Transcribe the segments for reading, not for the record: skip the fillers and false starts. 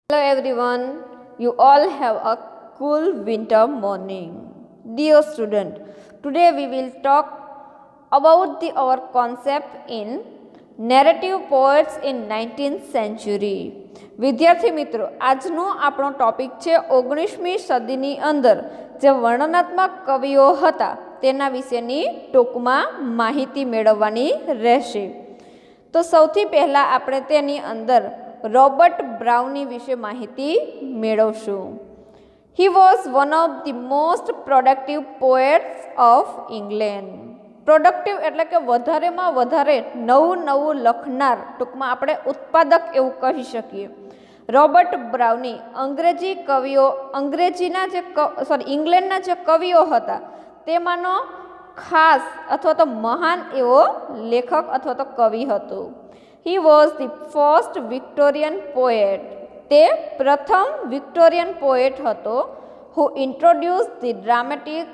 Hello everyone, you all have a cool winter morning. Dear student, today we will talk about our concept in narrative poets in 19th century. વિદ્યાર્થી મિત્રો, આજનો આપણો topic છે 19મી સદીની અંદર જે વર્ણનાત્મક કવિઓ હતા તેના વિશેની ટૂંકમાં માહિતી મેળવવાની રહેશે. તો સૌથી પહેલાં આપણે તેની અંદર રોબર્ટ બ્રાઉની વિશે માહિતી મેળવશું. He was one of the most productive poets of England. Productive એટલે કે વધારેમાં વધારે નવું લખનાર, ટૂંકમાં આપણે ઉત્પાદક એવું કહી શકીએ. રોબર્ટ બ્રાઉની ઇંગ્લેન્ડના જે કવિઓ હતા તેમાંનો ખાસ અથવા તો મહાન એવો લેખક અથવા તો કવિ હતો. He was the first Victorian poet. તે પ્રથમ વિક્ટોરિયન પોએટ હતો who introduced the dramatic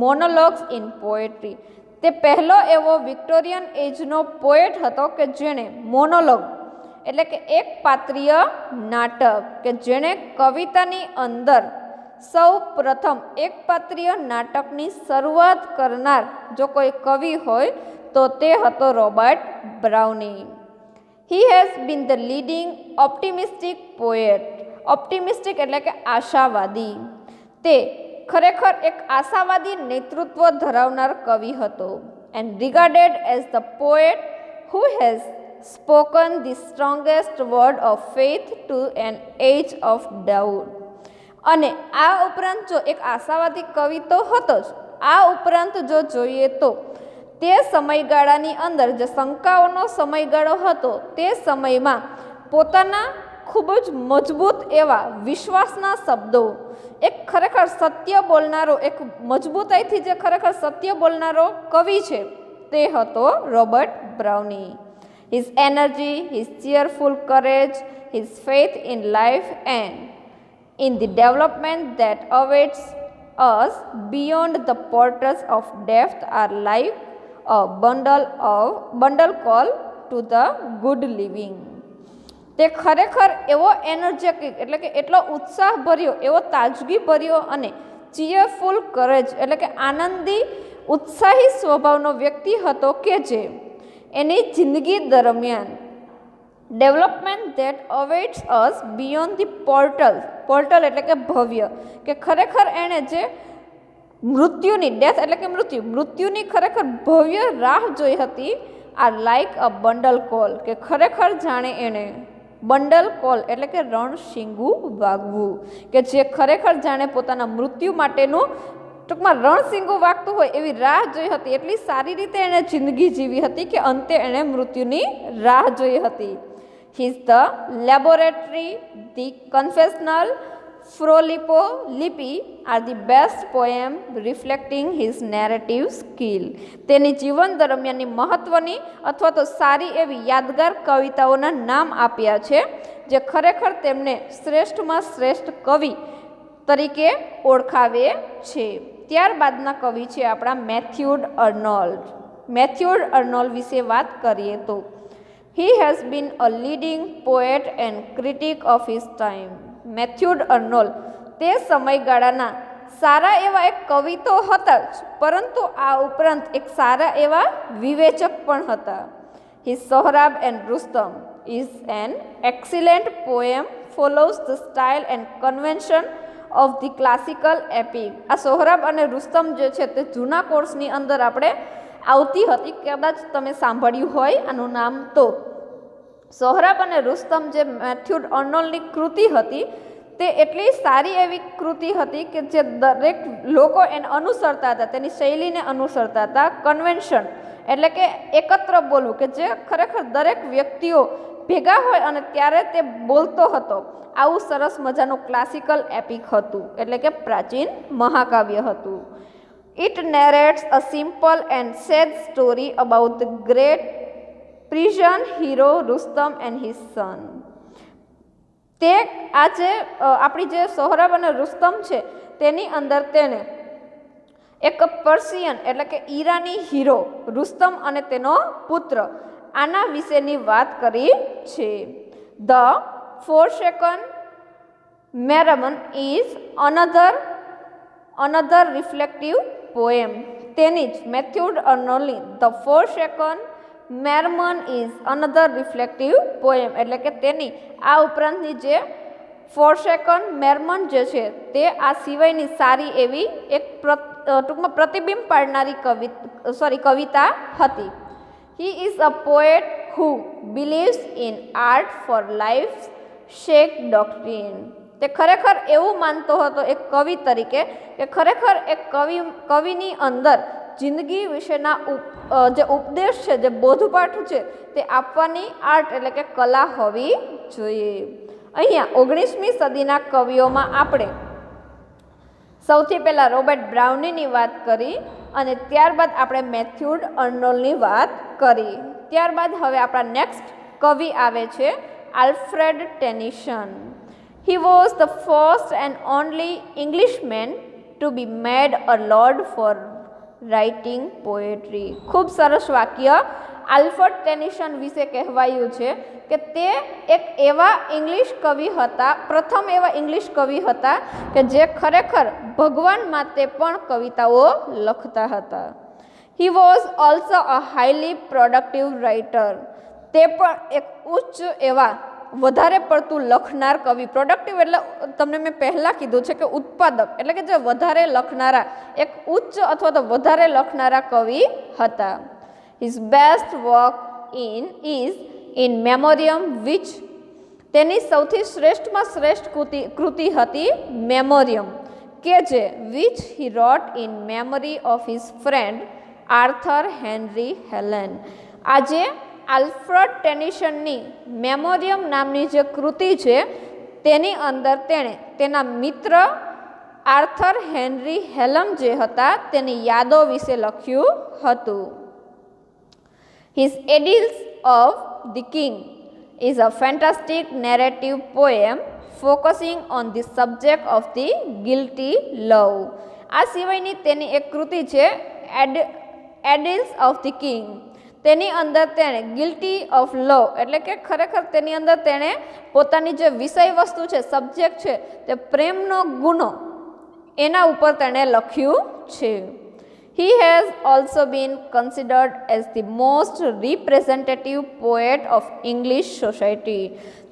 monologues in poetry. તે પહેલો એવો વિક્ટોરિયન એજનો પોએટ હતો કે જેણે મોનોલોગ એટલે કે એક પાત્રીય નાટક કે જેણે કવિતાની અંદર સૌ પ્રથમ એક પાત્રીય નાટકની શરૂઆત કરનાર જો કોઈ કવિ હોય તો તે હતો Robert Browning. He has been the leading optimistic poet. Optimistic એટલે કે આશાવાદી. તે ખરેખર એક આશાવાદી નેતૃત્વ ધરાવનાર કવિ હતો. And regarded as the poet who has spoken the strongest word of faith to an age of doubt. અને આ ઉપરાંત જો એક આશાવાદી કવિ તો હતો જ, આ ઉપરાંત જો જોઈએ તો તે સમયગાળાની અંદર જે શંકાઓનો સમયગાળો હતો તે સમયમાં પોતાના ખૂબ જ મજબૂત એવા વિશ્વાસના શબ્દો, એક ખરેખર સત્ય બોલનારો, એક મજબૂતાઈથી જે ખરેખર સત્ય બોલનારો કવિ છે તે હતો Robert Browning. His energy, his cheerful courage, his faith in life and in the development that awaits us beyond the portals of death are like a bundle call to the good living. તે ખરેખર એવો energetic એટલે કે એટલો ઉત્સાહભર્યો, એવો તાજગીભર્યો અને ચીયરફુલ courage એટલે કે આનંદી ઉત્સાહી સ્વભાવનો વ્યક્તિ હતો કે જે એની જિંદગી દરમિયાન development that awaits us beyond the portal એટલે કે ભવ્ય, કે ખરેખર એણે જે મૃત્યુની, ડેથ એટલે કે મૃત્યુની ખરેખર ભવ્ય રાહ જોઈ હતી. આ લાઇક અ બંડલ કોલ, કે ખરેખર જાણે એણે બંડલ કોલ એટલે કે રણશીંગું વાગવું, કે જે ખરેખર જાણે પોતાના મૃત્યુ માટેનું ટૂંકમાં રણશીંગું વાગતું હોય એવી રાહ જોઈ હતી. એટલી સારી રીતે એણે જિંદગી જીવી હતી કે અંતે એણે મૃત્યુની રાહ જોઈ હતી. His the laboratory, the confessional, Frolipo Lipi are the best poem reflecting his narrative skill. તેની જીવન દરમિયાનની મહત્વની અથવા તો સારી એવી યાદગાર કવિતાઓના નામ આપ્યા છે જે ખરેખર તેમને શ્રેષ્ઠમાં શ્રેષ્ઠ કવિ તરીકે ઓળખાવે છે. ત્યારબાદના કવિ છે આપણા મેથ્યુડ અર્નોલ્ડ. મેથ્યુડ અર્નોલ્ડ વિશે વાત કરીએ તો he has been a leading poet and critic of his time. મેથ્યુડ અર્નોલ્ડ તે સમયગાળાના સારા એવા એક કવિ તો હતા જ, પરંતુ આ ઉપરાંત એક સારા એવા વિવેચક પણ હતા. His સોહરાબ and Rustam is an excellent poem, follows the style and convention of the classical epic. આ સોહરાબ અને રુસ્તમ જે છે તે જૂના કોર્સની અંદર આપણે આવતી હતી, કદાચ તમે સાંભળ્યું હોય આનું નામ. તો સોહરાબ અને રુસ્તમ જે મેથ્યુડ અર્નોલ્ડની કૃતિ હતી તે એટલી સારી એવી કૃતિ હતી કે જે દરેક લોકો એને અનુસરતા હતા, તેની શૈલીને અનુસરતા હતા. કન્વેન્શન એટલે કે એકત્ર બોલવું, કે જે ખરેખર દરેક વ્યક્તિઓ ભેગા હોય અને ત્યારે તે બોલતો હતો. આવું સરસ મજાનું ક્લાસિકલ એપિક હતું એટલે કે પ્રાચીન મહાકાવ્ય હતું. It narrates a simple and sad story about the great Persian hero Rustam and his son. તે આજે આપણી જે સોહરાબ અને રુસ્તમ છે તેની અંદર તેને એક પર્શિયન એટલે કે ઈરાની હીરો રુસ્તમ અને તેનો પુત્ર આના વિશેની વાત કરી છે. The Forsaken merman is another reflective poem. તેની જ મેથ્યુડ અર્નોલની the forsaken merman is another reflective poem, એટલે કે તેની આ ઉપરાંતની જે ફોરસેકન મેરમન જે છે તે આ સિવાયની સારી એવી એક ટૂંકમાં પ્રતિબિંબ પાડનારી કવિતા હતી. He is a poet who believes in art for life's sake doctrine. તે ખરેખર એવું માનતો હતો એક કવિ તરીકે કે ખરેખર એક કવિની અંદર જિંદગી વિશેના જે ઉપદેશ છે, જે બોધપાઠ છે તે આપવાની આર્ટ એટલે કે કલા હોવી જોઈએ. અહીંયા 19મી સદીના કવિઓમાં આપણે સૌથી પહેલાં રોબર્ટ બ્રાઉનીની વાત કરી અને ત્યારબાદ આપણે મેથ્યુડ અર્નોલની વાત કરી. ત્યારબાદ હવે આપણા નેક્સ્ટ કવિ આવે છે Alfred ટેનિસન. He was the first and only Englishman to be made a lord for writing poetry. ખૂબ સરસ વાક્ય આલ્ફ્રેડ ટેનિસન વિશે કહેવાયું છે કે તે એક એવા ઇંગ્લિશ કવિ હતા, પ્રથમ એવા ઇંગ્લિશ કવિ હતા કે જે ખરેખર ભગવાન માટે પણ કવિતાઓ લખતા હતા. He was also a highly productive writer. તે પણ એક ઉચ્ચ એવા વધારે પડતું લખનાર કવિ. પ્રોડક્ટિવ એટલે તમને મેં પહેલાં કીધું છે કે ઉત્પાદક એટલે કે જે વધારે લખનારા, એક ઉચ્ચ અથવા તો વધારે લખનારા કવિ હતા. His best work is in memoriam which, તેની સૌથી શ્રેષ્ઠમાં શ્રેષ્ઠ કૃતિ હતી મેમોરિયમ, કે જે which he wrote in memory of his friend Arthur Henry Helen. આજે આલ્ફ્રેડ ટેનિસનની મેમોરિયમ નામની જે કૃતિ છે તેની અંદર તેણે તેના મિત્ર આર્થર હેનરી હેલમ જે હતા તેની યાદો વિશે લખ્યું હતું. His idylls of the king is a fantastic narrative poem focusing on the subject of the guilty love. આ સિવાયની તેની એક કૃતિ છે એડિલ્સ ઓફ ધ કિંગ. તેની અંદર તેણે ગિલ્ટી ઓફ લવ એટલે કે ખરેખર તેની અંદર તેણે પોતાની જે વિષય વસ્તુ છે, સબ્જેક્ટ છે, તે પ્રેમનો ગુનો એના ઉપર તેણે લખ્યું છે. He has also been considered as the most representative poet of English society.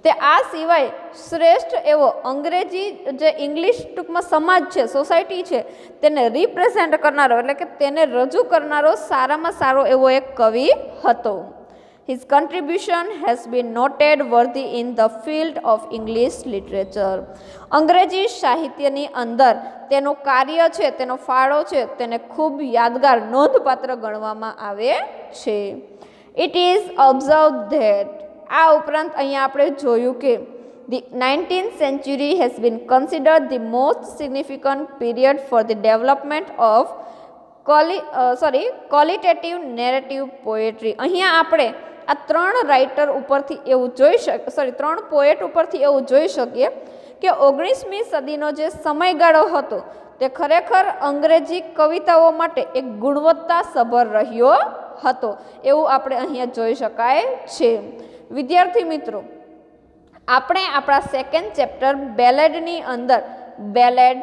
તે આ સિવાય શ્રેષ્ઠ એવો અંગ્રેજી જે ઇંગ્લિશ ટૂંકમાં સમાજ છે, સોસાયટી છે, તેને રિપ્રેઝેન્ટ કરનારો એટલે કે તેને રજૂ કરનારો સારામાં સારો એવો એક કવિ હતો. His contribution has been noted worthy in the field of English literature. અંગ્રેજી સાહિત્યની અંદર તેનું કાર્ય છે, તેનો ફાળો છે, તેને ખૂબ યાદગાર નોંધપાત્ર ગણવામાં આવે છે. It is observed that, આ ઉપરાંત અહીંયા આપણે જોયું કે the 19th century has been considered the most significant period for the development of qualitative narrative poetry. અહીંયા આપણે આ ત્રણ રાઇટર ઉપરથી એવું ત્રણ પોએટ ઉપરથી એવું જોઈ શકીએ કે 19મી સદીનો જે સમયગાળો હતો તે ખરેખર અંગ્રેજી કવિતાઓ માટે એક ગુણવત્તાસભર રહ્યો હતો એવું આપણે અહીંયા જોઈ શકાય છે. વિદ્યાર્થી મિત્રો, આપણે આપણા સેકન્ડ ચેપ્ટર બેલેડની અંદર બેલેડ,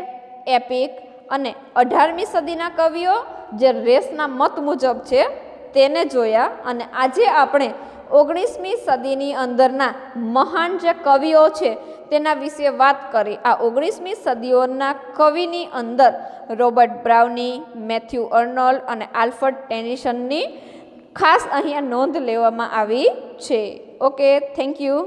એપિક અને 18મી સદીના કવિઓ જે રેસના મત મુજબ છે તેને જોયા અને આજે આપણે 19મી સદીની અંદરના મહાન જે કવિઓ છે તેના વિશે વાત કરી. આ 19મી સદીઓના કવિની અંદર રોબર્ટ બ્રાઉની, મેથ્યુ અર્નોલ અને આલ્ફ્રેડ ટેનિસનની ખાસ અહીંયા નોંધ લેવામાં આવી છે. Okay, thank you.